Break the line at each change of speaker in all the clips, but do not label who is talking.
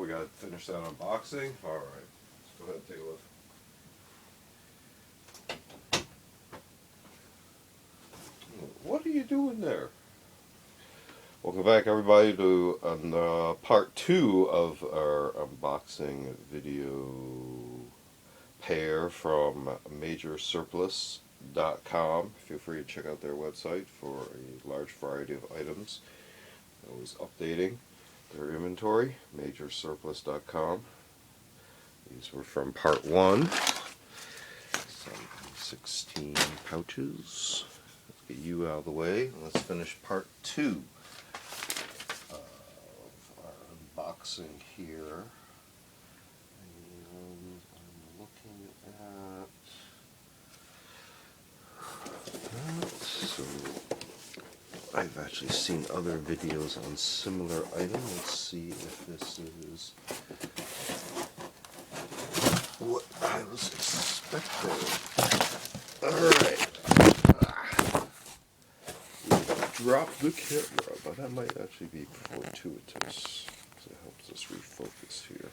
We got to finish that unboxing. Alright, let's go ahead and take a look. What are you doing there? Welcome back, everybody, to part 2 of our unboxing video pair from MajorSurplus.com. Feel free to check out their website for a large variety of items. Always updating their inventory. MajorSurplus.com. These were from part 1. Some 16 pouches. Let's get you out of the way. Let's finish part 2 of our unboxing here. And I'm looking at that. So I've actually seen other videos on similar items. Let's see if this is what I was expecting. Alright. Drop the camera, but that might actually be fortuitous. It helps us refocus here.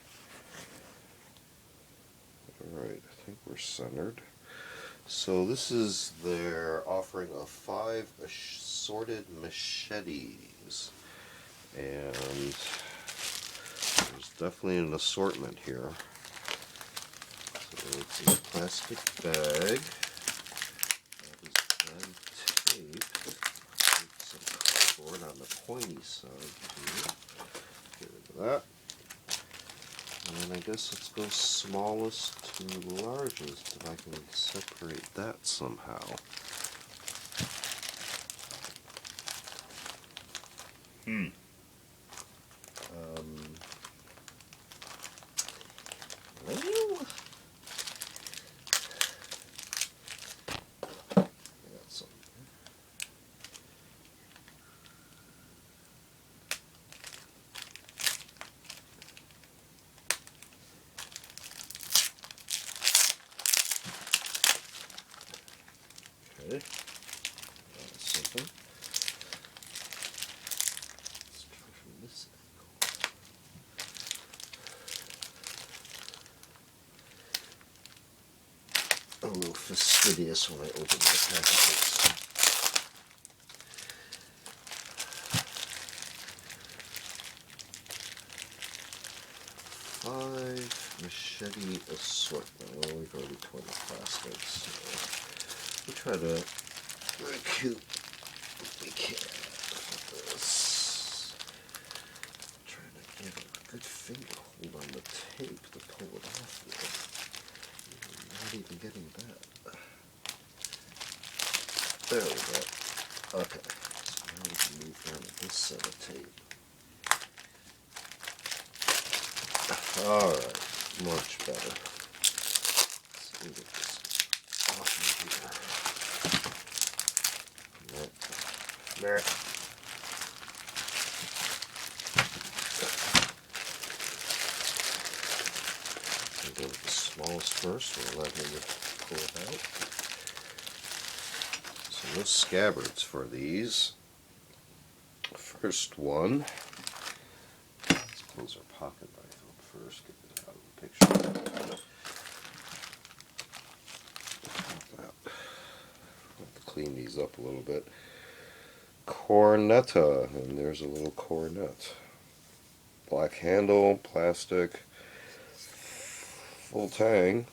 Alright, I think we're centered. So this is their offering of 5 assorted machetes. And there's definitely an assortment here. So it's a plastic bag. That is then taped. Some cardboard on the pointy side here. Get rid of that. And I guess let's go smallest to largest if I can separate that somehow. Well, I got some. Okay, that's something. Let's try from this angle. A little fastidious when I open my packages. 5 machete assortment. Well, we've already torn the plastics, so we'll try to recoup if we can with this. I'm trying to get a good finger hold on the tape to pull it off with. I'm not even getting that. There we go. Okay, so now we can move down to this set of tape. Alright, much better. Let's get this off of here. There. I'll go with the smallest first. We'll let him pull it out. So no scabbards for these. First one. Let's close our pocket knife up first. Get it out of the picture. That. I'll have to clean these up a little bit. Cornetta, and there's a little cornet. Black handle, plastic, full tang.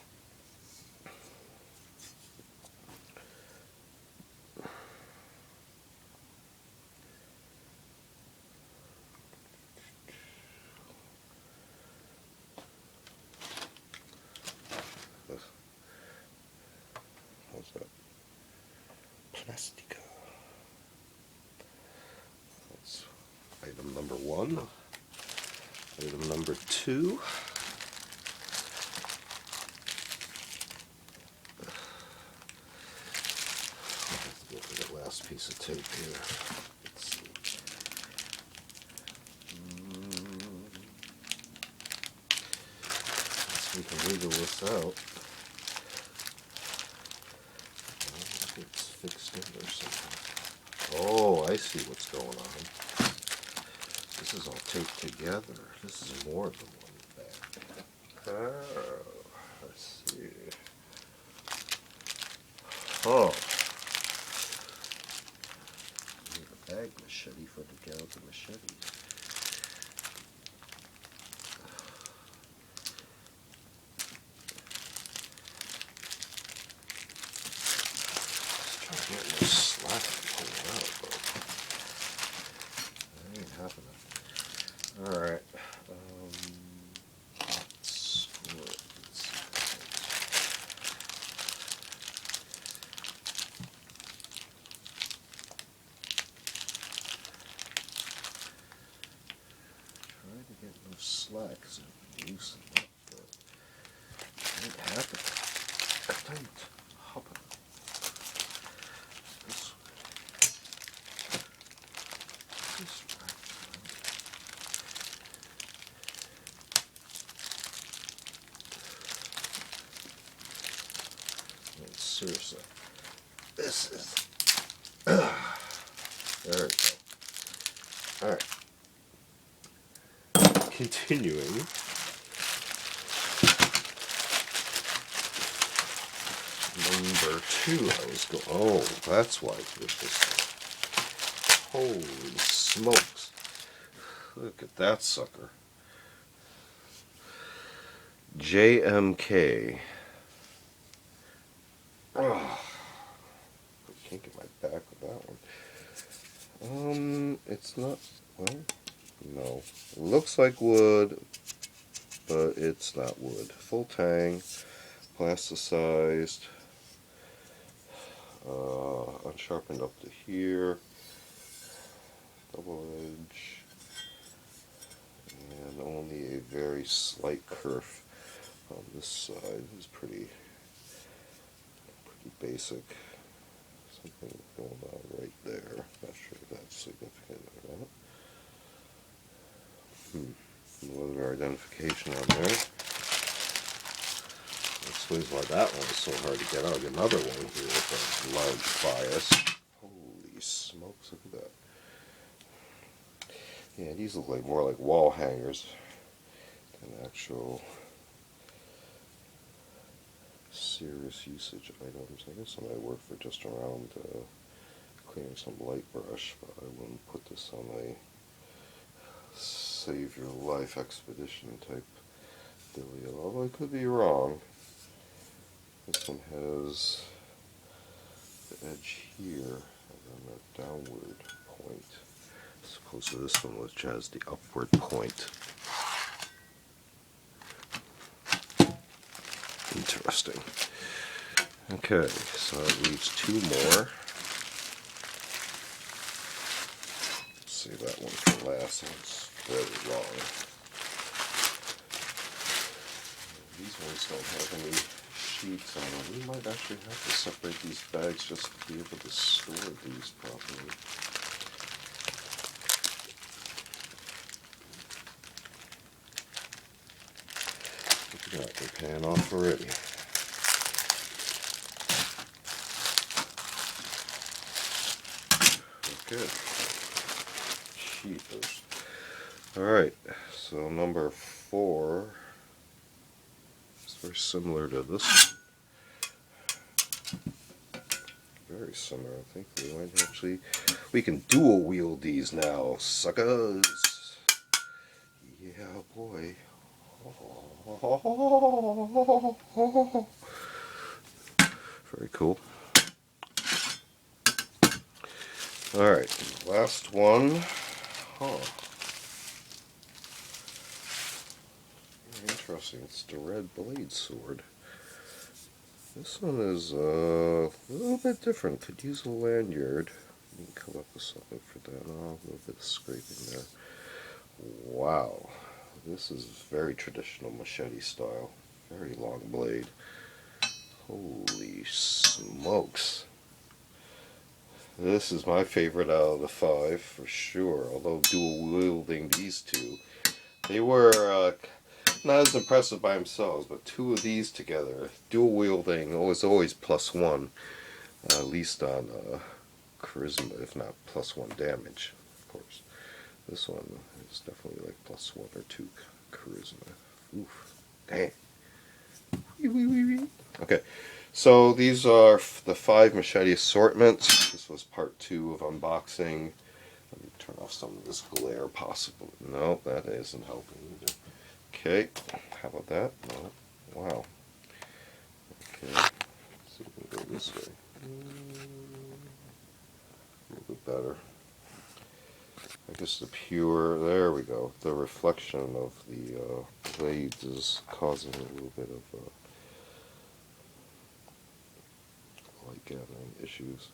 How's that? Plastica. That's item number 1. Item number 2. I'll have to go for that last piece of tape here. Let's see. We can wiggle this out. It's fixed in there somehow. Oh, I see what's going on. This is all taped together. This is more than one Let's see. Oh. A bag machete for the gals and machetes. Just trying to get no slack to pull it out, but that ain't happening. Alright. Trying to get no slack because it loosen up, but it ain't happening. It ain't happening. This way. This way. I mean, seriously. This is. There we go. Alright. Continuing. Number 2, I was going. Oh, that's why I did this. Holy smokes. Look at that sucker. JMK. Oh, I can't get my back with that one. It's not. Well, no. It looks like wood, but it's not wood. Full tang, plasticized, unsharpened up to here, double edge, and only a very slight kerf on this side. Is pretty basic. Something going on right there. Not sure if that's significant or not. No other identification on there. Explains why that one is so hard to get out. Another one here with a large bias. Holy smokes, look at that. Yeah, these look like more like wall hangers than actual serious usage items. I guess I might work for just around cleaning some light brush, but I wouldn't put this on a save your life expedition type dealio, although I could be wrong. This one has the edge here and then a downward point, as opposed to this one which has the upward point. Interesting. Okay, so that leaves 2 more. Save that one for last. It's very long. These ones don't have any sheets on them. We might actually have to separate these bags just to be able to store these properly. Look at that, they're paying off already. Good. Cheapers. Alright, so number 4 is very similar to this one. Very similar. I think we might actually, we can dual wield these now, suckers. Yeah, boy. Very cool. Alright, last one. Very interesting. It's the red blade sword. This one is a little bit different. Could use a lanyard. You can come up with something for that. Oh, a little bit of scraping there. Wow. This is very traditional machete style. Very long blade. Holy smokes. This is my favorite out of the 5 for sure. Although dual wielding these 2, they were not as impressive by themselves, but 2 of these together, dual wielding was always +1, at least on charisma, if not +1 damage, of course. This one is definitely like +1 or 2 charisma. Oof. Okay. Okay. So these are the 5 machete assortments. This was part 2 of unboxing. Let me turn off some of this glare possibly. No, that isn't helping either. Okay. How about that? No. Wow. Okay. Let's see if we can go this way. A little bit better. I guess the pure, there we go, the reflection of the blades is causing a little bit of light gathering issues.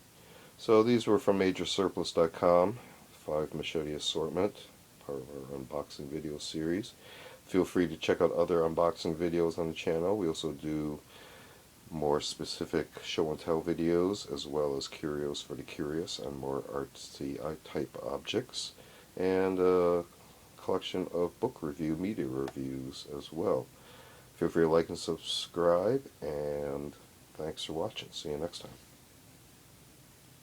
So these were from MajorSurplus.com, 5 machete assortment, part of our unboxing video series. Feel free to check out other unboxing videos on the channel. We also do more specific show and tell videos, as well as curios for the curious and more artsy type objects, and a collection of book review media reviews as well. Feel free to like and subscribe, and thanks for watching. See you next time.